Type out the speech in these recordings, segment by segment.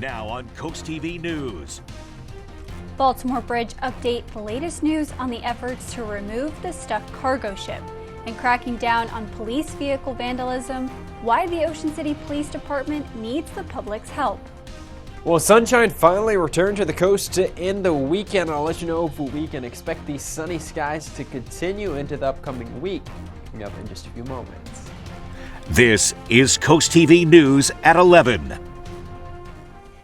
Now on CoastTV News. Baltimore Bridge update, the latest news on the efforts to remove the stuck cargo ship, and cracking down on police vehicle vandalism, why the Ocean City Police Department needs the public's help. Well, sunshine finally returned to the coast to end the weekend. I'll let you know if we can expect these sunny skies to continue into the upcoming week. Coming up in just a few moments. This is CoastTV News at 11.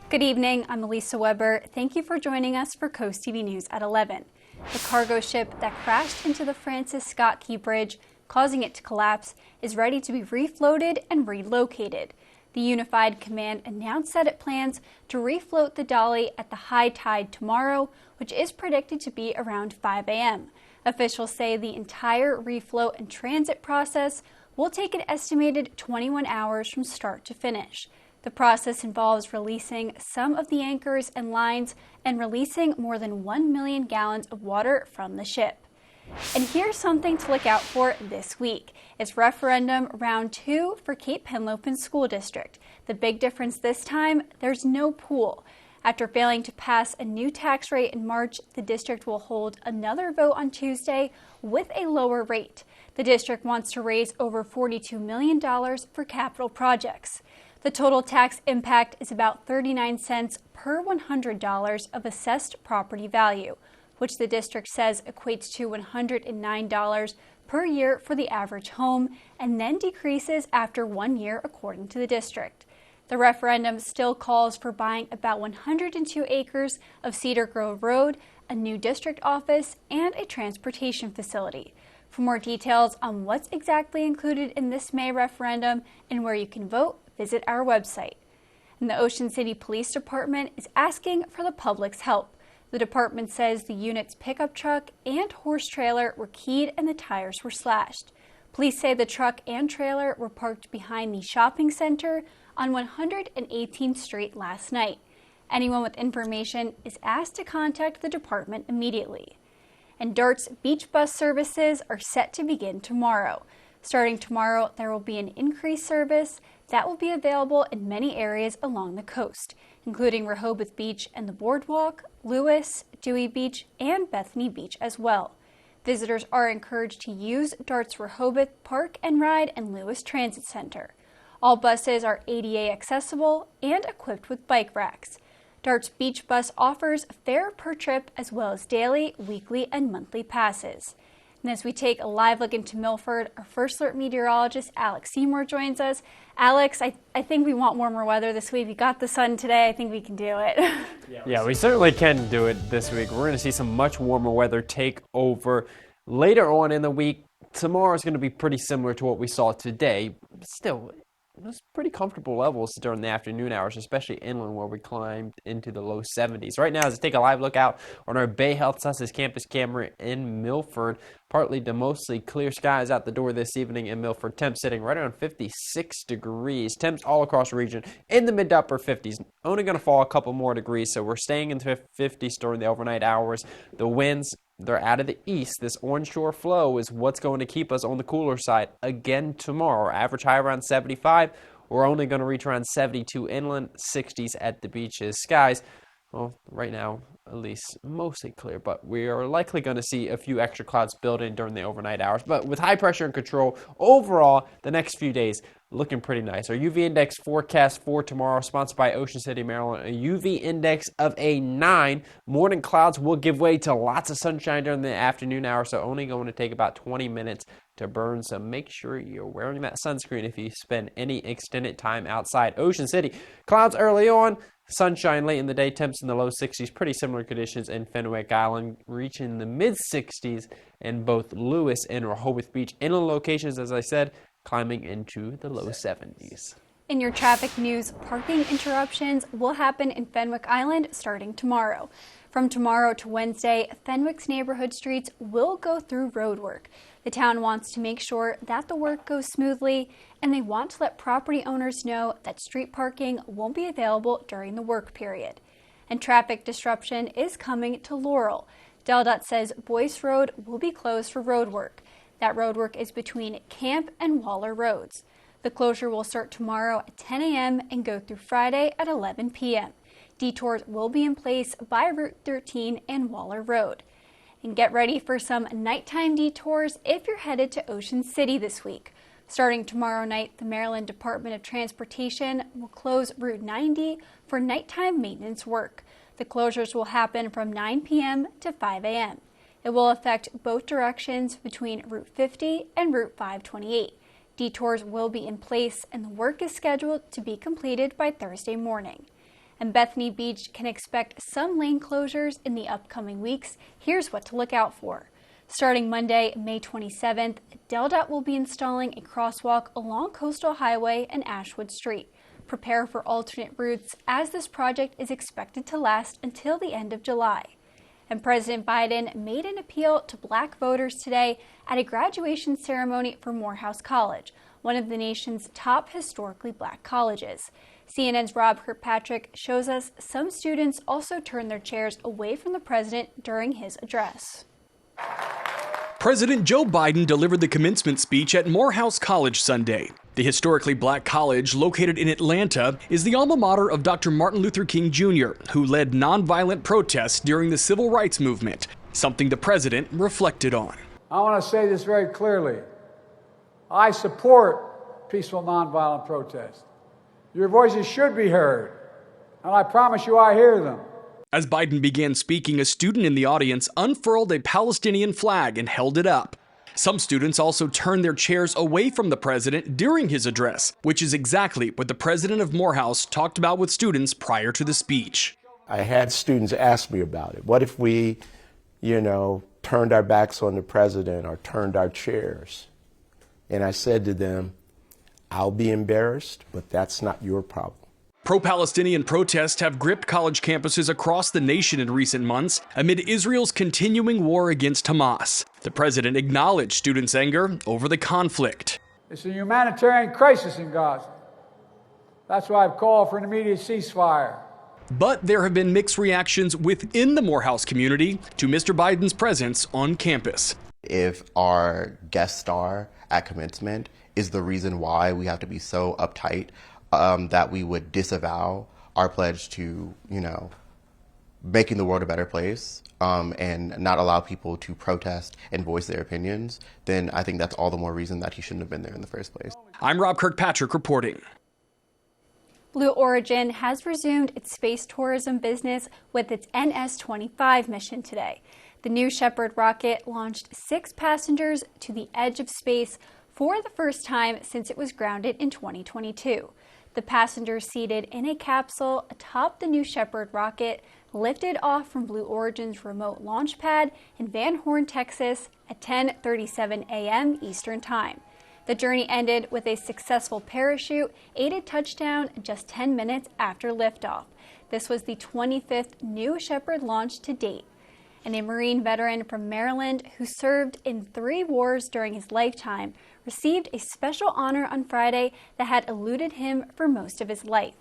Good evening, I'm Elisa Weber. Thank you for joining us for CoastTV News at 11. The cargo ship that crashed into the Francis Scott Key Bridge, causing it to collapse, is ready to be refloated and relocated. The Unified Command announced that it plans to refloat the Dolly at the high tide tomorrow, which is predicted to be around 5 a.m. Officials say the entire refloat and transit process will take an estimated 21 hours from start to finish. The process involves releasing some of the anchors and lines and releasing more than 1 million gallons of water from the ship. And here's something to look out for this week. It's referendum round 2 for Cape Henlopen School District. The big difference this time, there's no pool. After failing to pass a new tax rate in March, the district will hold another vote on Tuesday with a lower rate. The district wants to raise over $42 million for capital projects. The total tax impact is about 39 cents per $100 of assessed property value, which the district says equates to $109 per year for the average home, and then decreases after 1 year according to the district. The referendum still calls for buying about 102 acres of Cedar Grove Road, a new district office, and a transportation facility. For more details on what's exactly included in this May referendum and where you can vote, visit our website. And the Ocean City Police Department is asking for the public's help. The department says the unit's pickup truck and horse trailer were keyed and the tires were slashed. Police say the truck and trailer were parked behind the shopping center on 118th Street last night. Anyone with information is asked to contact the department immediately. And DART's beach bus services are set to begin tomorrow. Starting tomorrow, there will be an increased service that will be available in many areas along the coast, including Rehoboth Beach and the Boardwalk, Lewis, Dewey Beach, and Bethany Beach as well. Visitors are encouraged to use DART's Rehoboth Park and Ride and Lewis Transit Center. All buses are ADA accessible and equipped with bike racks. DART's beach bus offers fare per trip as well as daily, weekly, and monthly passes. And as we take a live look into Milford, our First Alert meteorologist Alex Seymour joins us. Alex, I think we want warmer weather this week. We got the sun today. I think we can do it. Yeah, we certainly can do it this week. We're going to see some much warmer weather take over later on in the week. Tomorrow is going to be pretty similar to what we saw today. Still, it was pretty comfortable levels during the afternoon hours, especially inland where we climbed into the low 70s. Right now, as I take a live look out on our Bay Health Census campus camera in Milford, partly to mostly clear skies out the door this evening in Milford. Temps sitting right around 56 degrees. Temps all across the region in the mid to upper 50s. Only going to fall a couple more degrees, so we're staying in the 50s during the overnight hours. The winds, they're out of the east. This onshore flow is what's going to keep us on the cooler side again tomorrow. Average high around 75. We're only going to reach around 72 inland, 60s at the beaches. Skies, well, right now, at least mostly clear, but we are likely going to see a few extra clouds build in during the overnight hours. But with high pressure and control, overall, the next few days looking pretty nice. Our UV index forecast for tomorrow, sponsored by Ocean City, Maryland, a UV index of a 9. Morning clouds will give way to lots of sunshine during the afternoon hours, so only going to take about 20 minutes to burn. So make sure you're wearing that sunscreen if you spend any extended time outside. Ocean City, clouds early on, sunshine late in the day, temps in the low 60s. Pretty similar conditions in Fenwick Island, reaching the mid 60s in both Lewis and Rehoboth Beach. Inland locations, as I said, climbing into the low 70s. In your traffic news, parking interruptions will happen in Fenwick Island starting tomorrow. From tomorrow to Wednesday, Fenwick's neighborhood streets will go through road work. The town wants to make sure that the work goes smoothly, and they want to let property owners know that street parking won't be available during the work period. And traffic disruption is coming to Laurel. DelDOT says Boyce Road will be closed for road work. That road work is between Camp and Waller Roads. The closure will start tomorrow at 10 a.m. and go through Friday at 11 p.m. Detours will be in place by Route 13 and Waller Road. And get ready for some nighttime detours if you're headed to Ocean City this week. Starting tomorrow night, the Maryland Department of Transportation will close Route 90 for nighttime maintenance work. The closures will happen from 9 p.m. to 5 a.m. It will affect both directions between Route 50 and Route 528. Detours will be in place and the work is scheduled to be completed by Thursday morning. And Bethany Beach can expect some lane closures in the upcoming weeks. Here's what to look out for. Starting Monday, May 27th, DelDOT will be installing a crosswalk along Coastal Highway and Ashwood Street. Prepare for alternate routes as this project is expected to last until the end of July. And President Biden made an appeal to black voters today at a graduation ceremony for Morehouse College, one of the nation's top historically black colleges. CNN's Rob Kirkpatrick shows us some students also turned their chairs away from the president during his address. President Joe Biden delivered the commencement speech at Morehouse College Sunday. The historically black college, located in Atlanta, is the alma mater of Dr. Martin Luther King Jr., who led nonviolent protests during the civil rights movement, something the president reflected on. I want to say this very clearly. I support peaceful nonviolent protest. Your voices should be heard, and I promise you I hear them. As Biden began speaking, a student in the audience unfurled a Palestinian flag and held it up. Some students also turned their chairs away from the president during his address, which is exactly what the president of Morehouse talked about with students prior to the speech. I had students ask me about it. What if we, turned our backs on the president or turned our chairs? And I said to them, I'll be embarrassed, but that's not your problem. Pro-Palestinian protests have gripped college campuses across the nation in recent months amid Israel's continuing war against Hamas. The president acknowledged students' anger over the conflict. It's a humanitarian crisis in Gaza. That's why I've called for an immediate ceasefire. But there have been mixed reactions within the Morehouse community to Mr. Biden's presence on campus. If our guest star at commencement is the reason why we have to be so uptight that we would disavow our pledge to, making the world a better place and not allow people to protest and voice their opinions, then I think that's all the more reason that he shouldn't have been there in the first place. I'm Rob Kirkpatrick reporting. Blue Origin has resumed its space tourism business with its NS-25 mission today. The New Shepard rocket launched 6 passengers to the edge of space for the first time since it was grounded in 2022. The passengers seated in a capsule atop the New Shepard rocket lifted off from Blue Origin's remote launch pad in Van Horn, Texas at 10:37 a.m. Eastern Time. The journey ended with a successful parachute-aided touchdown just 10 minutes after liftoff. This was the 25th New Shepard launch to date. And a Marine veteran from Maryland who served in 3 wars during his lifetime received a special honor on Friday that had eluded him for most of his life.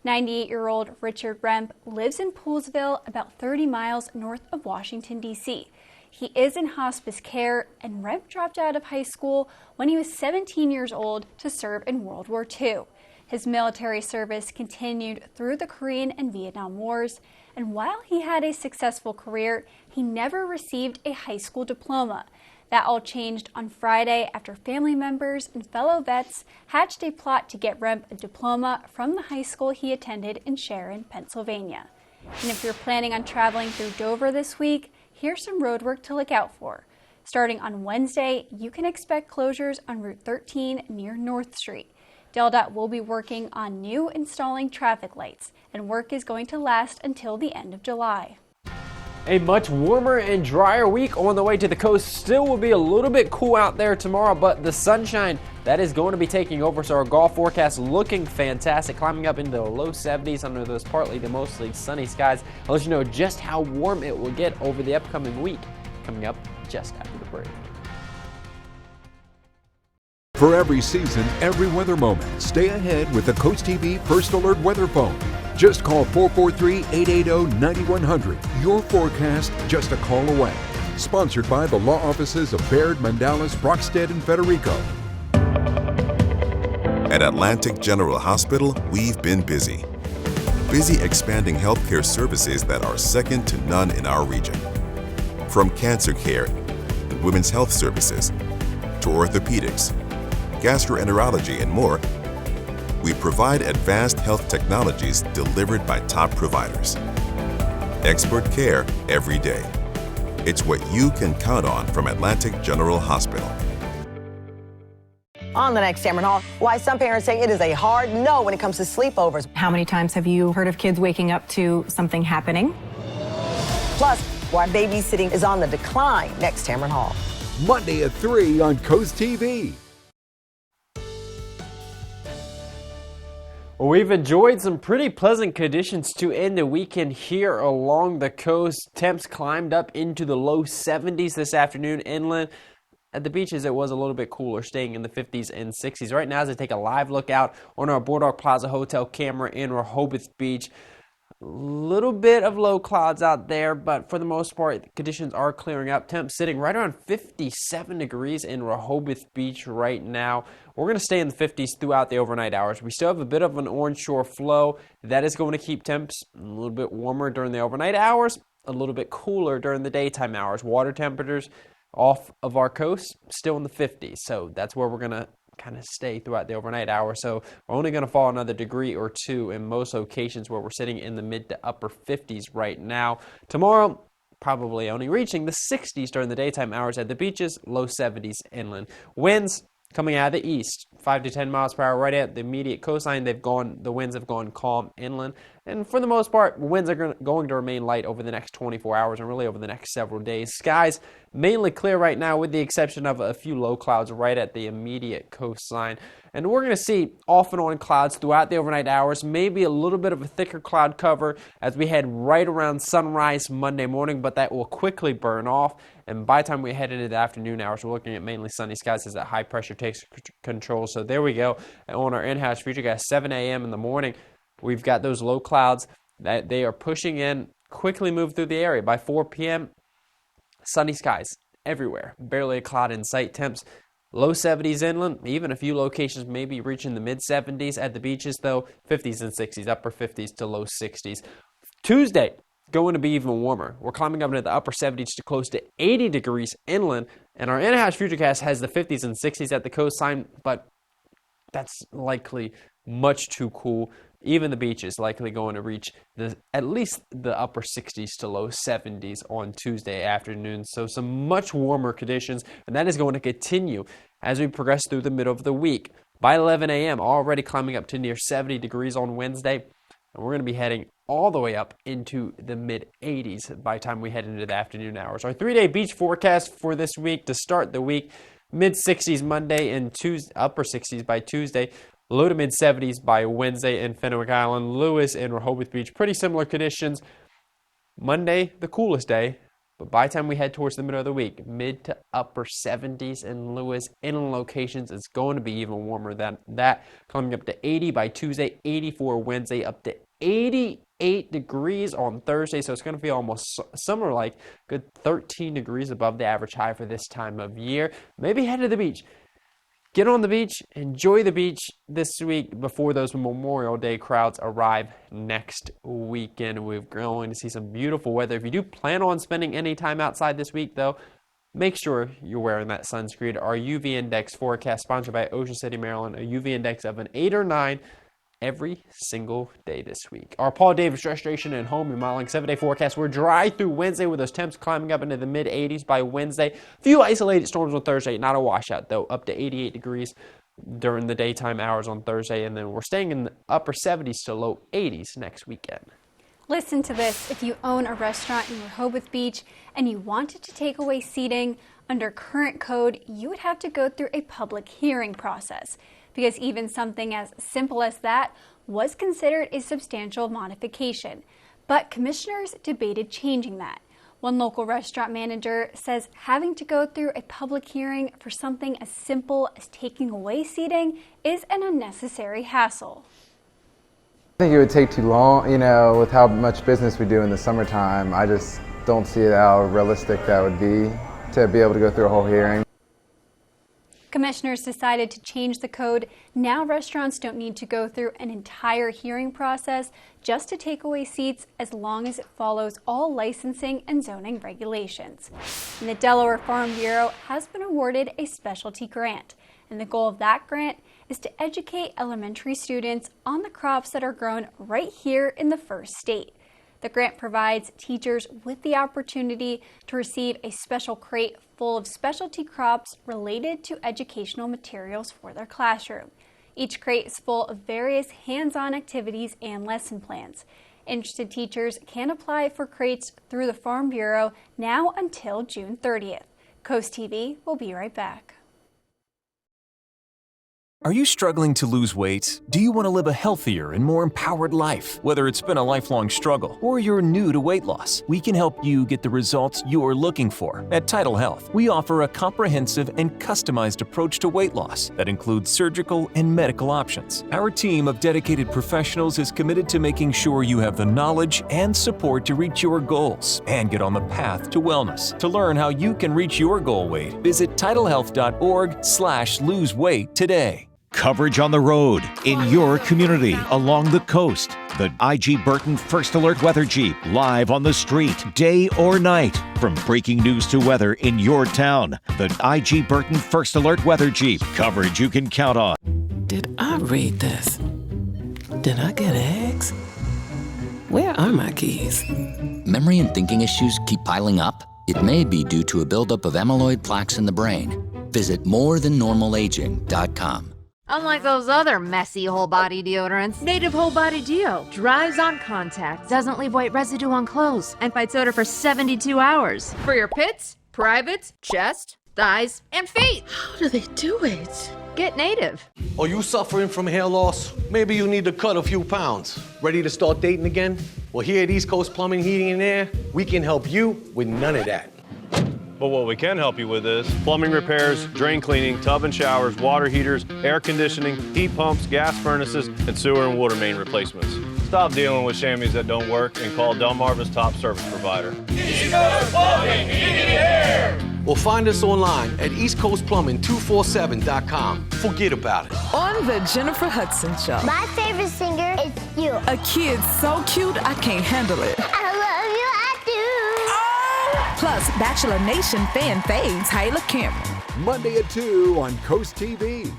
98-year-old Richard Remp lives in Poolsville, about 30 miles north of Washington, D.C. He is in hospice care, and Remp dropped out of high school when he was 17 years old to serve in World War II. His military service continued through the Korean and Vietnam Wars, and while he had a successful career, he never received a high school diploma. That all changed on Friday after family members and fellow vets hatched a plot to get Remp a diploma from the high school he attended in Sharon, Pennsylvania. And if you're planning on traveling through Dover this week, here's some roadwork to look out for. Starting on Wednesday, you can expect closures on Route 13 near North Street. DelDOT will be working on new installing traffic lights, and work is going to last until the end of July. A much warmer and drier week on the way to the coast. Still will be a little bit cool out there tomorrow, but the sunshine, that is going to be taking over. So our golf forecast looking fantastic, climbing up into the low 70s under those partly to mostly sunny skies. I'll let you know just how warm it will get over the upcoming week, coming up just after the break. For every season, every weather moment, stay ahead with the CoastTV First Alert Weather Phone. Just call 443-880-9100. Your forecast just a call away. Sponsored by the law offices of Baird, Mandalis, Brockstead, and Federico. At Atlantic General Hospital, we've been busy. busy expanding healthcare services that are second to none in our region. From cancer care, women's health services, to orthopedics, gastroenterology, and more, we provide advanced health technologies delivered by top providers. Expert care every day. It's what you can count on from Atlantic General Hospital. On the next Tamron Hall, why some parents say it is a hard no when it comes to sleepovers. How many times have you heard of kids waking up to something happening? Plus, why babysitting is on the decline next Tamron Hall. Monday at 3 on CoastTV. Well, we've enjoyed some pretty pleasant conditions to end the weekend here along the coast. Temps climbed up into the low 70s this afternoon inland. At the beaches, it was a little bit cooler, staying in the 50s and 60s. Right now, as I take a live look out on our Boardwalk Plaza Hotel camera in Rehoboth Beach, a little bit of low clouds out there, but for the most part, conditions are clearing up. Temps sitting right around 57 degrees in Rehoboth Beach right now. We're going to stay in the 50s throughout the overnight hours. We still have a bit of an onshore flow. That is going to keep temps a little bit warmer during the overnight hours, a little bit cooler during the daytime hours. Water temperatures off of our coast, still in the 50s. So that's where we're going to kind of stay throughout the overnight hour. So we're only going to fall another degree or two in most locations where we're sitting in the mid to upper 50s right now. Tomorrow, probably only reaching the 60s during the daytime hours at the beaches, low 70s inland. Winds coming out of the east, 5 to 10 miles per hour right at the immediate coastline. The winds have gone calm inland. And for the most part, winds are going to remain light over the next 24 hours and really over the next several days. Skies mainly clear right now with the exception of a few low clouds right at the immediate coastline. And we're going to see off and on clouds throughout the overnight hours, maybe a little bit of a thicker cloud cover as we head right around sunrise Monday morning, but that will quickly burn off. And by the time we head into the afternoon hours, we're looking at mainly sunny skies as that high pressure takes control. So there we go. On our in-house futurecast, 7 a.m. in the morning, we've got those low clouds that they are pushing in, quickly move through the area. By 4 p.m., sunny skies everywhere. Barely a cloud in sight. Temps low 70s inland, even a few locations maybe reaching the mid 70s. At the beaches, though, 50s and 60s, upper 50s to low 60s. Tuesday, going to be even warmer. We're climbing up into the upper 70s to close to 80 degrees inland, and our in-house futurecast has the 50s and 60s at the coastline, but that's likely much too cool. Even the beach is likely going to reach at least the upper 60s to low 70s on Tuesday afternoon. So some much warmer conditions, and that is going to continue as we progress through the middle of the week. By 11 a.m., already climbing up to near 70 degrees on Wednesday, and we're going to be heading all the way up into the mid-80s by the time we head into the afternoon hours. Our 3-day beach forecast for this week to start the week, mid-60s Monday and Tuesday, upper 60s by Tuesday. Low to mid-70s by Wednesday in Fenwick Island, Lewis, and Rehoboth Beach. Pretty similar conditions. Monday, the coolest day, but by the time we head towards the middle of the week, mid to upper 70s in Lewis. Inland locations, it's going to be even warmer than that. Coming up to 80 by Tuesday, 84 Wednesday, up to 88 degrees on Thursday. So it's going to feel almost summer-like, good 13 degrees above the average high for this time of year. Maybe head to the beach. Get on the beach, enjoy the beach this week before those Memorial Day crowds arrive next weekend. We're going to see some beautiful weather. If you do plan on spending any time outside this week, though, make sure you're wearing that sunscreen. Our UV Index forecast, sponsored by Ocean City, Maryland, a UV Index of an 8 or 9 every single day this week. Our Paul Davis Restoration and Home Remodeling 7-day forecast. We're dry through Wednesday with those temps climbing up into the mid-80s by Wednesday. A few isolated storms on Thursday, not a washout though, up to 88 degrees during the daytime hours on Thursday, and then we're staying in the upper 70s to low 80s next weekend. Listen to this. If you own a restaurant in Rehoboth Beach and you wanted to take away seating, under current code, you would have to go through a public hearing process, because even something as simple as that was considered a substantial modification. But commissioners debated changing that. One local restaurant manager says having to go through a public hearing for something as simple as taking away seating is an unnecessary hassle. I think it would take too long, with how much business we do in the summertime. I just don't see how realistic that would be to be able to go through a whole hearing. Commissioners decided to change the code. Now restaurants don't need to go through an entire hearing process just to take away seats, as long as it follows all licensing and zoning regulations. And the Delaware Farm Bureau has been awarded a specialty grant. And the goal of that grant is to educate elementary students on the crops that are grown right here in the first state. The grant provides teachers with the opportunity to receive a special crate full of specialty crops related to educational materials for their classroom. Each crate is full of various hands-on activities and lesson plans. Interested teachers can apply for crates through the Farm Bureau now until June 30th. Coast TV will be right back. Are you struggling to lose weight? Do you want to live a healthier and more empowered life? Whether it's been a lifelong struggle or you're new to weight loss, we can help you get the results you're looking for. At Tidal Health, we offer a comprehensive and customized approach to weight loss that includes surgical and medical options. Our team of dedicated professionals is committed to making sure you have the knowledge and support to reach your goals and get on the path to wellness. To learn how you can reach your goal weight, visit tidalhealth.org/loseweight today. Coverage on the road, in your community, along the coast. The IG Burton First Alert Weather Jeep, live on the street, day or night. From breaking news to weather in your town. The IG Burton First Alert Weather Jeep, coverage you can count on. Did I read this? Did I get eggs? Where are my keys? Memory and thinking issues keep piling up? It may be due to a buildup of amyloid plaques in the brain. Visit morethannormalaging.com. Unlike those other messy whole-body deodorants, Native Whole Body Deo dries on contact, doesn't leave white residue on clothes, and fights odor for 72 hours. For your pits, privates, chest, thighs, and feet. How do they do it? Get Native. Are you suffering from hair loss? Maybe you need to cut a few pounds. Ready to start dating again? Well, here at East Coast Plumbing, Heating, and Air, we can help you with none of that. But what we can help you with is plumbing repairs, drain cleaning, tub and showers, water heaters, air conditioning, heat pumps, gas furnaces, and sewer and water main replacements. Stop dealing with chamois that don't work and call Delmarva's top service provider. East Coast Plumbing, Heating, and Air. Or find us online at eastcoastplumbing247.com. Forget about it. On the Jennifer Hudson Show. My favorite singer is you. A kid so cute, I can't handle it. I love you, I do. Plus, Bachelor Nation fan faves, Hyla Cameron. Monday at 2 on Coast TV.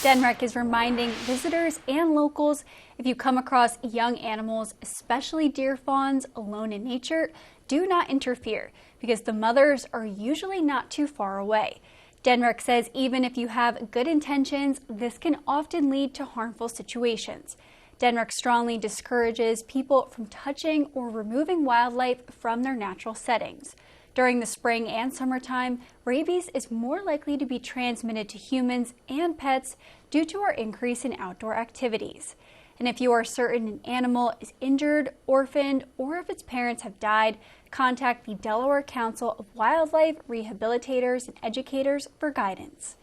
DENREC is reminding visitors and locals, if you come across young animals, especially deer fawns, alone in nature, do not interfere, because the mothers are usually not too far away. DENREC says even if you have good intentions, this can often lead to harmful situations. DENREC strongly discourages people from touching or removing wildlife from their natural settings. During the spring and summertime, rabies is more likely to be transmitted to humans and pets due to our increase in outdoor activities. And if you are certain an animal is injured, orphaned, or if its parents have died, contact the Delaware Council of Wildlife Rehabilitators and Educators for guidance.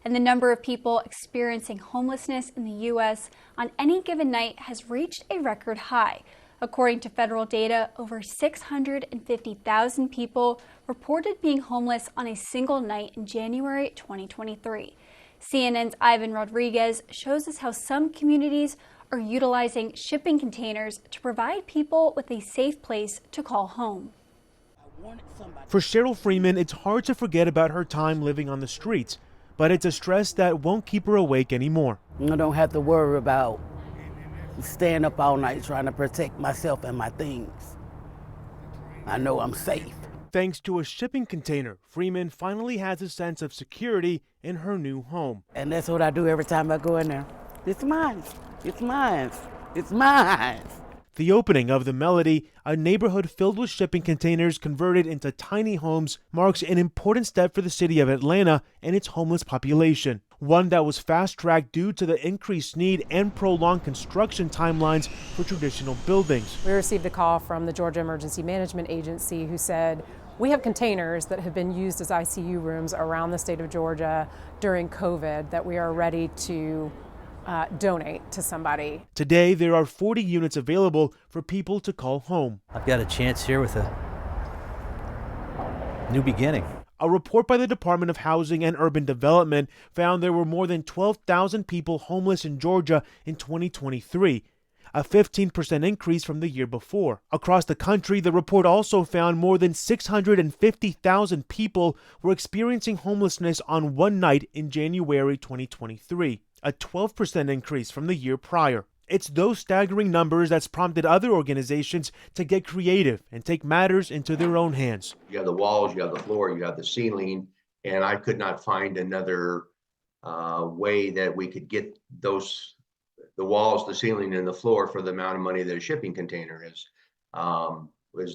And the number of people experiencing homelessness in the U.S. on any given night has reached a record high. According to federal data, over 650,000 people reported being homeless on a single night in January 2023. CNN's Ivan Rodriguez shows us how some communities are utilizing shipping containers to provide people with a safe place to call home. For Cheryl Freeman, it's hard to forget about her time living on the streets, but it's a stress that won't keep her awake anymore. I don't have to worry about staying up all night trying to protect myself and my things. I know I'm safe. Thanks to a shipping container, Freeman finally has a sense of security in her new home. And that's what I do every time I go in there. It's mine. It's mine. It's mine. The opening of the Melody, a neighborhood filled with shipping containers converted into tiny homes, marks an important step for the city of Atlanta and its homeless population. One that was fast-tracked due to the increased need and prolonged construction timelines for traditional buildings. We received a call from the Georgia Emergency Management Agency who said, we have containers that have been used as ICU rooms around the state of Georgia during COVID that we are ready to donate to somebody. Today, there are 40 units available for people to call home. I've got a chance here with a new beginning. A report by the Department of Housing and Urban Development found there were more than 12,000 people homeless in Georgia in 2023, a 15% increase from the year before. Across the country, the report also found more than 650,000 people were experiencing homelessness on one night in January 2023, a 12% increase from the year prior. It's those staggering numbers that's prompted other organizations to get creative and take matters into their own hands. You have the walls, you have the floor, you have the ceiling, and I could not find another way that we could get the walls, the ceiling, and the floor for the amount of money that a shipping container is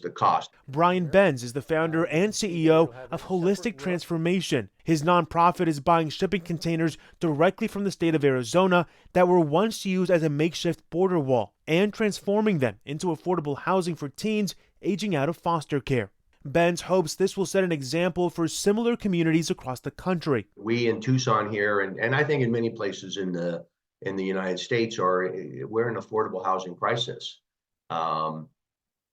the cost. Brian Benz is the founder and CEO of Holistic Transformation. His nonprofit is buying shipping containers directly from the state of Arizona that were once used as a makeshift border wall and transforming them into affordable housing for teens aging out of foster care. Benz hopes this will set an example for similar communities across the country. We in Tucson here, and I think in many places in the United States, we're in an affordable housing crisis.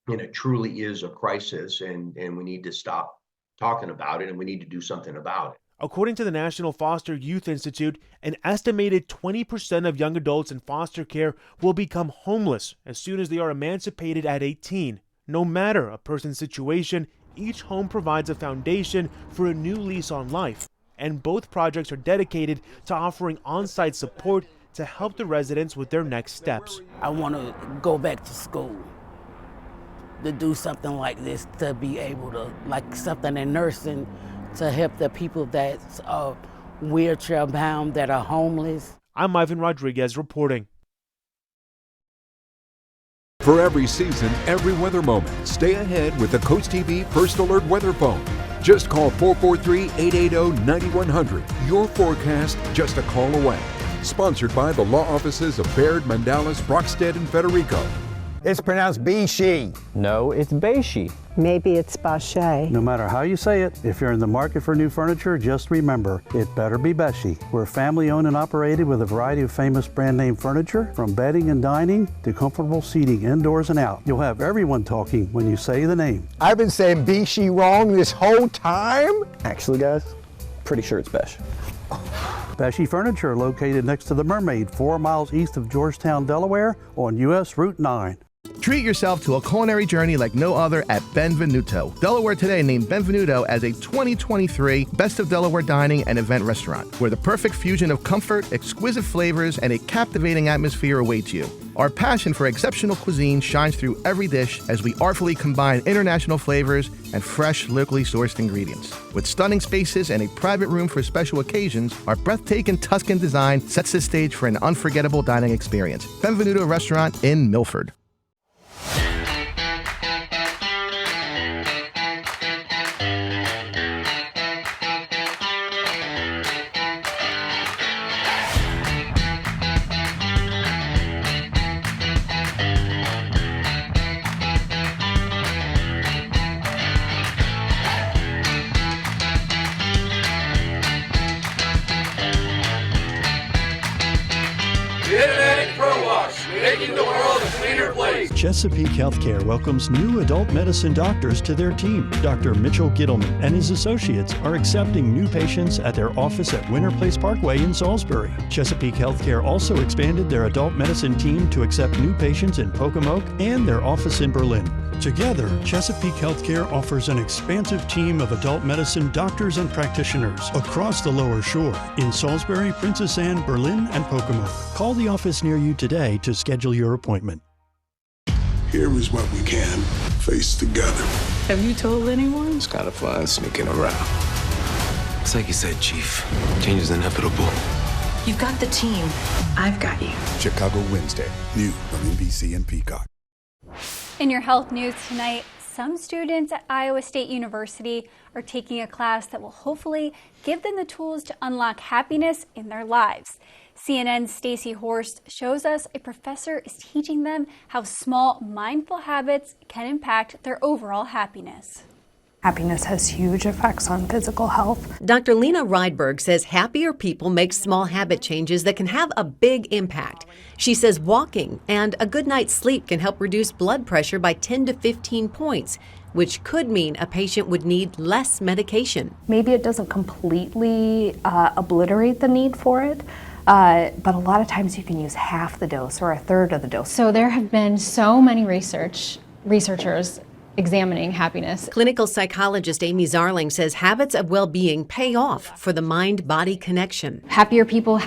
And it truly is a crisis, and we need to stop talking about it, and we need to do something about it. According to the National Foster Youth Institute, an estimated 20% of young adults in foster care will become homeless as soon as they are emancipated at 18. No matter a person's situation, each home provides a foundation for a new lease on life, and both projects are dedicated to offering on-site support to help the residents with their next steps. I want to go back to school, to do something like this, to be able to, like something in nursing, to help the people that's wheelchair bound, that are homeless. I'm Ivan Rodriguez reporting. For every season, every weather moment, stay ahead with the CoastTV First Alert Weather Phone. Just call 443-880-9100. Your forecast just a call away. Sponsored by the law offices of Baird, Mandalas, Brockstead, and Federico. It's pronounced Be-She. No, it's Be-She. Maybe it's Bache. No matter how you say it, if you're in the market for new furniture, just remember, it better be Be-She. We're family owned and operated with a variety of famous brand name furniture, from bedding and dining to comfortable seating indoors and out. You'll have everyone talking when you say the name. I've been saying Be-She wrong this whole time? Actually, guys, pretty sure it's Besh. Be-She Furniture, located next to the Mermaid, 4 miles east of Georgetown, Delaware, on U.S. Route 9. Treat yourself to a culinary journey like no other at Benvenuto. Delaware Today named Benvenuto as a 2023 Best of Delaware Dining and Event Restaurant, where the perfect fusion of comfort, exquisite flavors, and a captivating atmosphere awaits you. Our passion for exceptional cuisine shines through every dish as we artfully combine international flavors and fresh, locally sourced ingredients. With stunning spaces and a private room for special occasions, our breathtaking Tuscan design sets the stage for an unforgettable dining experience. Benvenuto Restaurant in Milford. Chesapeake Healthcare welcomes new adult medicine doctors to their team. Dr. Mitchell Gittleman and his associates are accepting new patients at their office at Winter Place Parkway in Salisbury. Chesapeake Healthcare also expanded their adult medicine team to accept new patients in Pocomoke and their office in Berlin. Together, Chesapeake Healthcare offers an expansive team of adult medicine doctors and practitioners across the Lower Shore in Salisbury, Princess Anne, Berlin, and Pocomoke. Call the office near you today to schedule your appointment. Here is what we can face together. Have you told anyone? It's kind of fun sneaking around. It's like you said, Chief. Change is inevitable. You've got the team. I've got you. Chicago Wednesday, new on NBC and Peacock. In your health news tonight, some students at Iowa State University are taking a class that will hopefully give them the tools to unlock happiness in their lives. CNN's Stacey Horst shows us a professor is teaching them how small, mindful habits can impact their overall happiness. Happiness has huge effects on physical health. Dr. Lena Rydberg says happier people make small habit changes that can have a big impact. She says walking and a good night's sleep can help reduce blood pressure by 10 to 15 points, which could mean a patient would need less medication. Maybe it doesn't completely obliterate the need for it, but a lot of times you can use half the dose or a third of the dose. So there have been so many researchers examining happiness. Clinical psychologist Amy Zarling says habits of well-being pay off for the mind-body connection. Happier people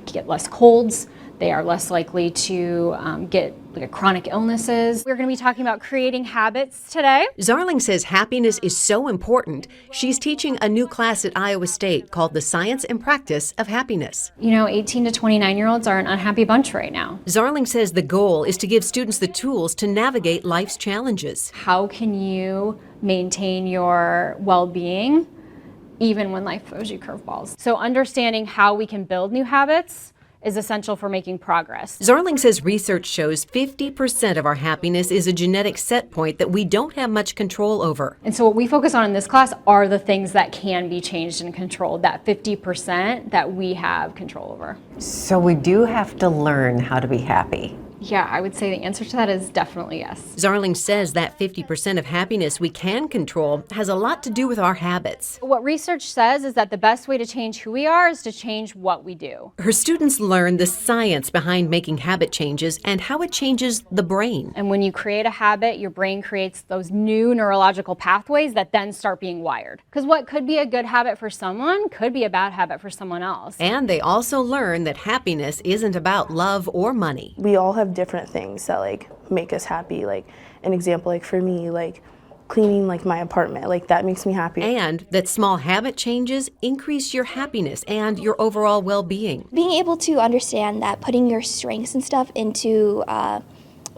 get less colds. They are less likely to get chronic illnesses. We're going to be talking about creating habits today. Zarling says happiness is so important. She's teaching a new class at Iowa State called The Science and Practice of Happiness. 18 to 29-year-olds are an unhappy bunch right now. Zarling says the goal is to give students the tools to navigate life's challenges. How can you maintain your well-being even when life throws you curveballs? So understanding how we can build new habits is essential for making progress. Zarling says research shows 50% of our happiness is a genetic set point that we don't have much control over. And so what we focus on in this class are the things that can be changed and controlled, that 50% that we have control over. So we do have to learn how to be happy. Yeah, I would say the answer to that is definitely yes. Zarling says that 50% of happiness we can control has a lot to do with our habits. What research says is that the best way to change who we are is to change what we do. Her students learn the science behind making habit changes and how it changes the brain. And when you create a habit, your brain creates those new neurological pathways that then start being wired. Because what could be a good habit for someone could be a bad habit for someone else. And they also learn that happiness isn't about love or money. We all have different things that make us happy. An example, for me, cleaning my apartment, that makes me happy. And that small habit changes increase your happiness and your overall well-being. Being able to understand that putting your strengths and stuff into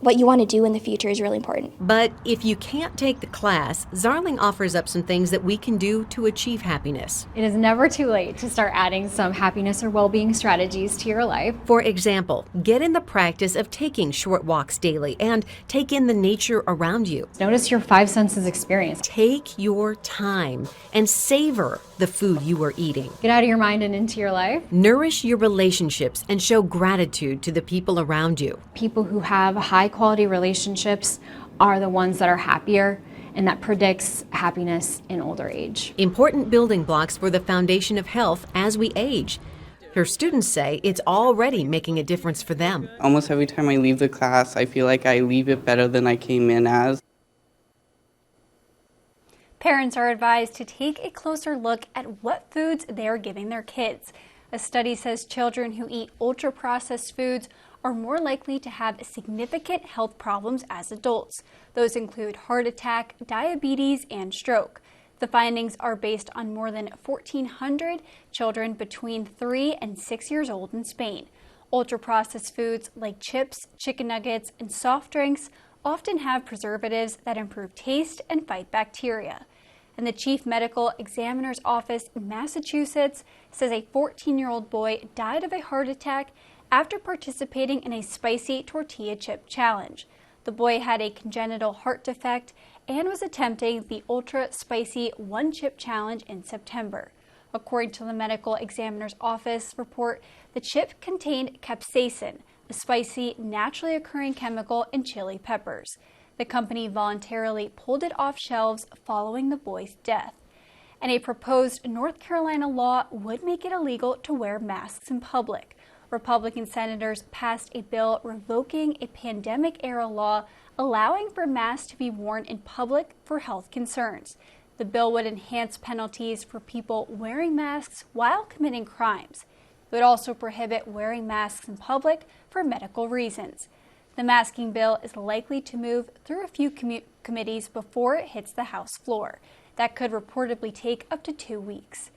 what you want to do in the future is really important. But if you can't take the class, Zarling offers up some things that we can do to achieve happiness. It is never too late to start adding some happiness or well-being strategies to your life. For example, get in the practice of taking short walks daily and take in the nature around you. Notice your five senses experience. Take your time and savor the food you are eating. Get out of your mind and into your life. Nourish your relationships and show gratitude to the people around you. People who have high-quality relationships are the ones that are happier, and that predicts happiness in older age. Important building blocks for the foundation of health as we age. Her students say it's already making a difference for them. Almost every time I leave the class, I feel like I leave it better than I came in as. Parents are advised to take a closer look at what foods they are giving their kids. A study says children who eat ultra-processed foods are more likely to have significant health problems as adults. Those include heart attack, diabetes, and stroke. The findings are based on more than 1,400 children between 3 and 6 years old in Spain. Ultra-processed foods like chips, chicken nuggets, and soft drinks often have preservatives that improve taste and fight bacteria. And the Chief Medical Examiner's Office in Massachusetts says a 14-year-old boy died of a heart attack after participating in a spicy tortilla chip challenge. The boy had a congenital heart defect and was attempting the ultra-spicy one-chip challenge in September. According to the Medical Examiner's Office report, the chip contained capsaicin, a spicy, naturally occurring chemical in chili peppers. The company voluntarily pulled it off shelves following the boy's death. And a proposed North Carolina law would make it illegal to wear masks in public. Republican senators passed a bill revoking a pandemic-era law allowing for masks to be worn in public for health concerns. The bill would enhance penalties for people wearing masks while committing crimes. It would also prohibit wearing masks in public for medical reasons. The masking bill is likely to move through a few committees before it hits the House floor. That could reportedly take up to 2 weeks.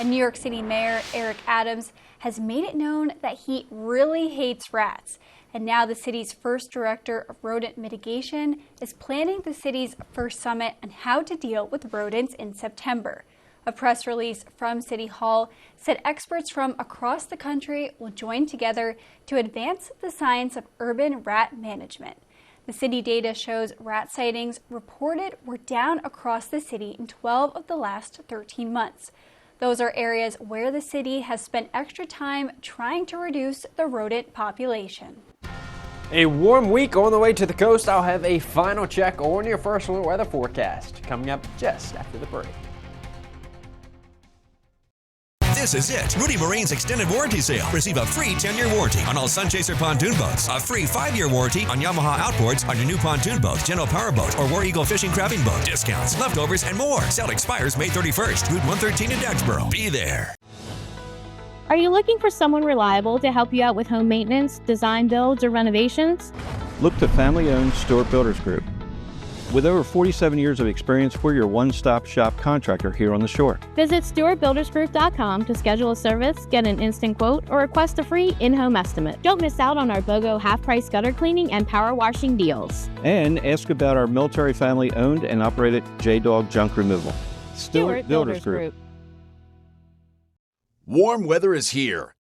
And New York City Mayor Eric Adams has made it known that he really hates rats. And now the city's first director of rodent mitigation is planning the city's first summit on how to deal with rodents in September. A press release from City Hall said experts from across the country will join together to advance the science of urban rat management. The city data shows rat sightings reported were down across the city in 12 of the last 13 months. Those are areas where the city has spent extra time trying to reduce the rodent population. A warm week on the way to the coast. I'll have a final check on your first alert weather forecast coming up just after the break. This is it. Rudy Marine's extended warranty sale. Receive a free 10-year warranty on all Sunchaser pontoon boats. A free 5-year warranty on Yamaha outboards on your new pontoon boat, General Power Boat, or War Eagle fishing crabbing boat. Discounts, leftovers, and more. Sale expires May 31st. Route 113 in Dagsboro. Be there. Are you looking for someone reliable to help you out with home maintenance, design builds, or renovations? Look to family-owned Stewart Builders Group. With over 47 years of experience, we're your one-stop shop contractor here on the shore. Visit StewartBuildersGroup.com to schedule a service, get an instant quote, or request a free in-home estimate. Don't miss out on our BOGO half-price gutter cleaning and power washing deals. And ask about our military family-owned and operated J-Dog junk removal. Stewart Builders Group. Warm weather is here,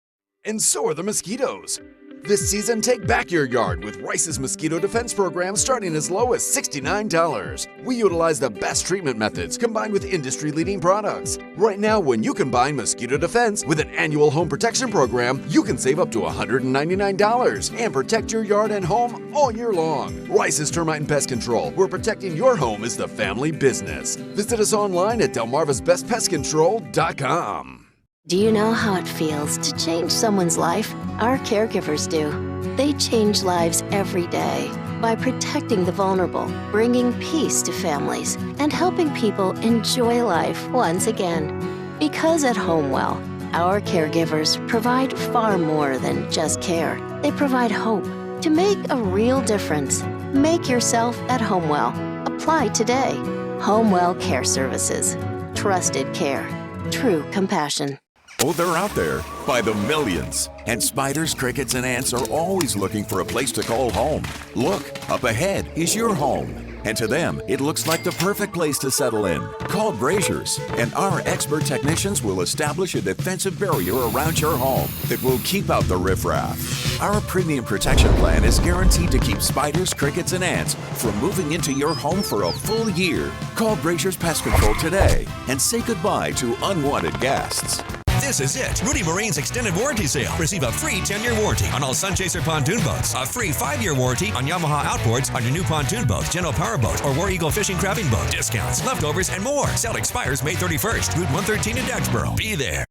and so are the mosquitoes. This season, take back your yard with Rice's Mosquito Defense Program starting as low as $69. We utilize the best treatment methods combined with industry-leading products. Right now, when you combine Mosquito Defense with an annual home protection program, you can save up to $199 and protect your yard and home all year long. Rice's Termite and Pest Control, where protecting your home is the family business. Visit us online at delmarvasbestpestcontrol.com. Do you know how it feels to change someone's life? Our caregivers do. They change lives every day by protecting the vulnerable, bringing peace to families, and helping people enjoy life once again. Because at Homewell, our caregivers provide far more than just care. They provide hope to make a real difference. Make yourself at Homewell. Apply today. Homewell Care Services. Trusted care. True compassion. Oh, they're out there by the millions. And spiders, crickets, and ants are always looking for a place to call home. Look, up ahead is your home. And to them, it looks like the perfect place to settle in. Call Brazier's, and our expert technicians will establish a defensive barrier around your home that will keep out the riffraff. Our premium protection plan is guaranteed to keep spiders, crickets, and ants from moving into your home for a full year. Call Brazier's Pest Control today and say goodbye to unwanted guests. This is it. Rudy Marine's extended warranty sale. Receive a free 10-year warranty on all Sunchaser pontoon boats. A free 5-year warranty on Yamaha outboards on your new pontoon boat, General Power Boat, or War Eagle fishing crabbing boat. Discounts, leftovers, and more. Sale expires May 31st. Route 113 in Dagsboro. Be there.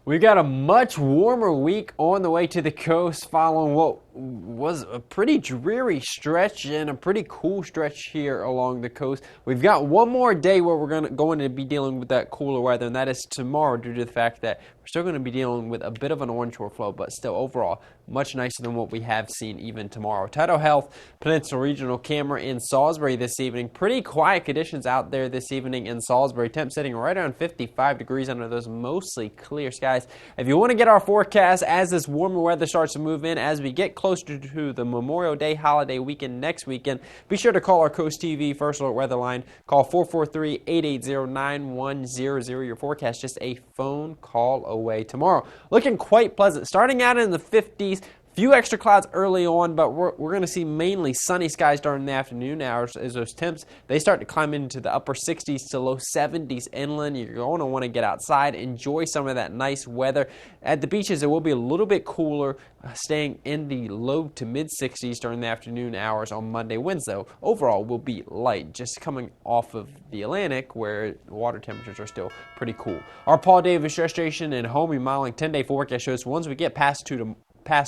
We've got a much warmer week on the way to the coast following what was a pretty dreary stretch and a pretty cool stretch here along the coast. We've got one more day where we're going to be dealing with that cooler weather, and that is tomorrow due to the fact that we're still going to be dealing with a bit of an onshore flow, but still overall much nicer than what we have seen even tomorrow. Tidal Health Peninsula Regional camera in Salisbury this evening. Pretty quiet conditions out there this evening in Salisbury. Temp sitting right around 55 degrees under those mostly clear skies. If you want to get our forecast as this warmer weather starts to move in, as we get closer to the Memorial Day holiday weekend next weekend, be sure to call our CoastTV First Alert Weather Line. Call 443-880-9100. Your forecast just a phone call away tomorrow. Looking quite pleasant. Starting out in the 50s. Few extra clouds early on, but we're going to see mainly sunny skies during the afternoon hours as those temps, they start to climb into the upper 60s to low 70s inland. You're going to want to get outside, enjoy some of that nice weather. At the beaches, it will be a little bit cooler, staying in the low to mid 60s during the afternoon hours on Monday. Winds, though, overall will be light, just coming off of the Atlantic where water temperatures are still pretty cool. Our Paul Davis Station and home remodeling 10-day forecast shows once we get past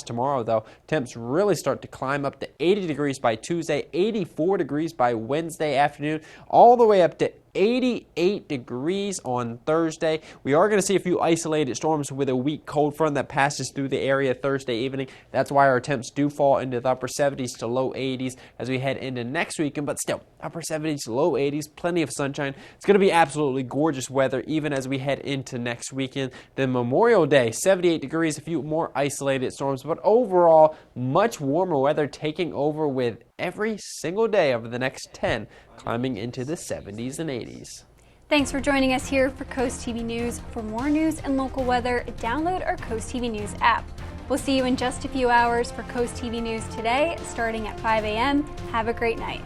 tomorrow, though, temps really start to climb up to 80 degrees by Tuesday, 84 degrees by Wednesday afternoon, all the way up to 88 degrees on Thursday. We are going to see a few isolated storms with a weak cold front that passes through the area Thursday evening. That's why our temps do fall into the upper 70s to low 80s as we head into next weekend, but still, upper 70s to low 80s, plenty of sunshine. It's going to be absolutely gorgeous weather even as we head into next weekend. Then Memorial Day, 78 degrees, a few more isolated storms, but overall, much warmer weather taking over with every single day over the next 10, climbing into the 70s and 80s. Thanks for joining us here for Coast TV News. For more news and local weather, download our Coast TV News app. We'll see you in just a few hours for Coast TV News Today, starting at 5 a.m. Have a great night.